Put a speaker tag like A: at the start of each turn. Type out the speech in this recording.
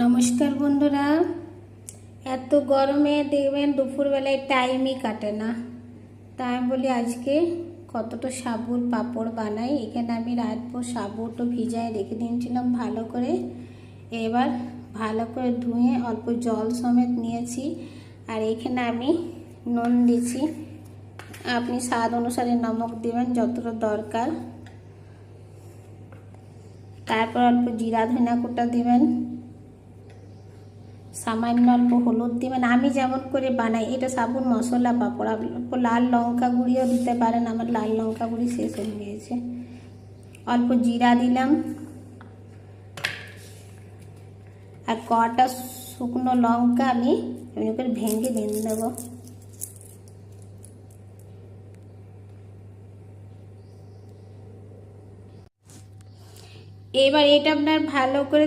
A: নমস্কার বন্ধুরা, এত গরমে দেখবেন দুপুরবেলায় টাইমই কাটে না। তাই আমি বলি আজকে কতটা সাবুর পাঁপড় বানাই। এখানে আমি রাতভর সাবুটা ভিজায় রেখে দিয়েছিলাম ভালো করে। এবার ভালো করে ধুয়ে অল্প জল সমেত নিয়েছি। আর এখানে আমি নুন দিয়েছি, আপনি স্বাদ অনুসারে নমক দেবেন যতটা দরকার। তারপর অল্প জিরা ধনিয়া কুটা দেবেন, সামান্য অল্প হলুদ দিবেন। আমি যেমন করে বানাই, এটা সাবুর মশলা পাঁপড়। অল্প লাল লঙ্কা গুঁড়িও দিতে পারেন, আমার লাল লঙ্কা গুঁড়ি শেষ হয়ে গিয়েছে। অল্প জিরা দিলাম আর কটা শুকনো লঙ্কা আমি এমনি করে ভেঙে দিয়ে দেব। এবার এটা আপনার ভালো করে